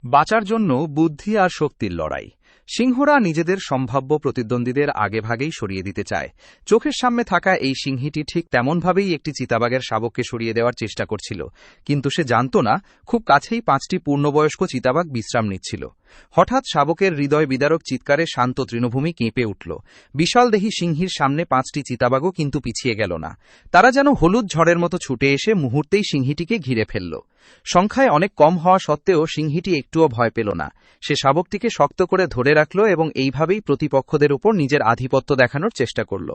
বাঁচার জন্য বুদ্ধি আর শক্তির লড়াই। সিংহরা নিজেদের সম্ভাব্য প্রতিদ্বন্দ্বীদের আগেভাগেই সরিয়ে দিতে চায়। চোখের সামনে থাকা এই সিংহীটি ঠিক তেমনভাবেই একটি চিতাবাঘের শাবককে সরিয়ে দেওয়ার চেষ্টা করছিল, কিন্তু সে জানত না খুব কাছেই 5টি পূর্ণবয়স্ক চিতাবাঘ বিশ্রাম নিচ্ছিল। হঠাৎ শাবকের হৃদয় বিদারক চিৎকারে শান্ত তৃণভূমি কেঁপে উঠল। বিশালদেহী সিংহীর সামনে 5টি চিতাবাঘও কিন্তু পিছিয়ে গেল না। তারা যেন হলুদ ঝড়ের মতো ছুটে এসে মুহূর্তেই সিংহীটিকে ঘিরে ফেলল। সংখ্যায় অনেক কম হওয়া সত্ত্বেও সিংহীটি একটুও ভয় পেল না। সে শাবকটিকে শক্ত করে ধরে রাখল এবং এইভাবেই প্রতিপক্ষদের উপর নিজের আধিপত্য দেখানোর চেষ্টা করল।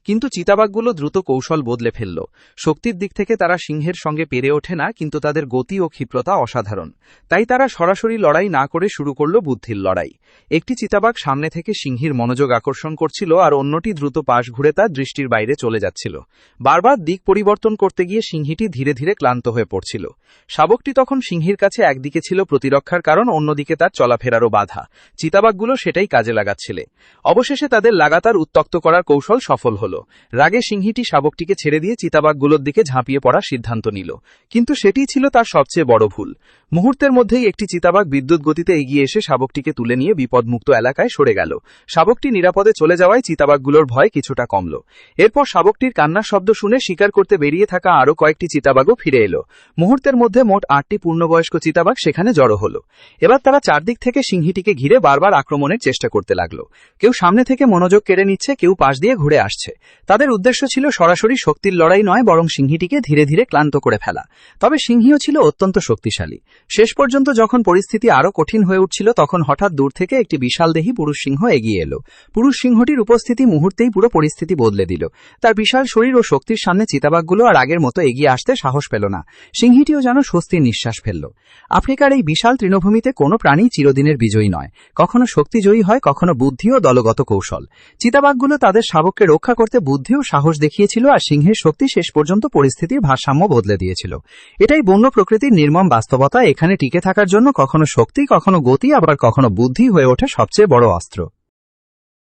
কিন্তু চিতাবাঘগুলো দ্রুত কৌশল বদলে ফেলল। শক্তির দিক থেকে তারা সিংহের সঙ্গে পেরে ওঠে না, কিন্তু তাদের গতি ও ক্ষিপ্রতা অসাধারণ। তাই তারা সরাসরি লড়াই না করে শুরু করল বুদ্ধির লড়াই। একটি চিতাবাঘ সামনে থেকে সিংহীর মনোযোগ আকর্ষণ করছিল, আর অন্যটি দ্রুত পাশ ঘুরে তার দৃষ্টির বাইরে চলে যাচ্ছিল। বারবার দিক পরিবর্তন করতে গিয়ে সিংহীটি ধীরে ধীরে ক্লান্ত হয়ে পড়ছিল। শাবকটি তখন সিংহীর কাছে একদিকে ছিল প্রতিরক্ষার কারণ, অন্যদিকে তার চলাফেরারও বাধা। চিতাবাঘগুলো সেটাই কাজে লাগাচ্ছিল। অবশেষে তাদের লাগাতার উত্ত্যক্ত করার কৌশল সফল হল। রাগে সিংহীটি শাবকটিকে ছেড়ে দিয়ে চিতাবাঘগুলোর দিকে ঝাঁপিয়ে পড়ার সিদ্ধান্ত নিল, কিন্তু সেটিই ছিল তার সবচেয়ে বড় ভুল। মুহূর্তের মধ্যেই একটি চিতাবাঘ বিদ্যুৎ গতিতে এগিয়ে এসে শাবকটিকে তুলে নিয়ে বিপদমুক্ত এলাকায় সরে গেল। শাবকটি নিরাপদে চলে যাওয়ায় চিতাবাঘগুলোর ভয় কিছুটা কমল। এরপর শাবকটির কান্নার শব্দ শুনে শিকার করতে বেরিয়ে থাকা আরও কয়েকটি চিতাবাঘও ফিরে এলো। মুহূর্তের মধ্যে মোট 8টি পূর্ণবয়স্ক চিতাবাঘ সেখানে জড়ো হলো। এবার তারা চারদিক থেকে সিংহীটিকে ঘিরে বারবার আক্রমণের চেষ্টা করতে লাগলো। কেউ সামনে থেকে মনোযোগ কেড়ে নিচ্ছে, কেউ পাশ দিয়ে ঘুরে আসছে। তাদের উদ্দেশ্য ছিল সরাসরি শক্তির লড়াই নয়, বরং সিংহীটিকে ধীরে ধীরে ক্লান্ত করে ফেলা। তবে সিংহীও ছিল অত্যন্ত শক্তিশালী। শেষ পর্যন্ত যখন পরিস্থিতি আরও কঠিন হয়ে উঠছিল, তখন হঠাৎ দূর থেকে একটি বিশালদেহী পুরুষ সিংহ এগিয়ে এলো। পুরুষ সিংহটির উপস্থিতি মুহূর্তেই পুরো পরিস্থিতি বদলে দিল। তার বিশাল শরীর ও শক্তির সামনে চিতাবাঘগুলো আর আগের মতো এগিয়ে আসতে সাহস পেল না। সিংহীটিও যেন স্বস্তির নিঃশ্বাস ফেলল। আফ্রিকার এই বিশাল তৃণভূমিতে কোনো প্রাণী চিরদিনের বিজয়ী নয়। কখনো শক্তিজয়ী হয়, কখনো বুদ্ধি ও দলগত কৌশল। চিতাবাঘগুলো তাদের শাবককে রক্ষা করতে বুদ্ধি ও সাহস দেখিয়েছিল, আর সিংহের শক্তি শেষ পর্যন্ত পরিস্থিতির ভারসাম্য বদলে দিয়েছিল। এটাই বন্য প্রকৃতির নির্মম বাস্তবতা। এখানে টিকে থাকার জন্য কখনো শক্তি, কখনো গতি, আবার কখনো বুদ্ধি হয়ে ওঠে সবচেয়ে বড় অস্ত্র।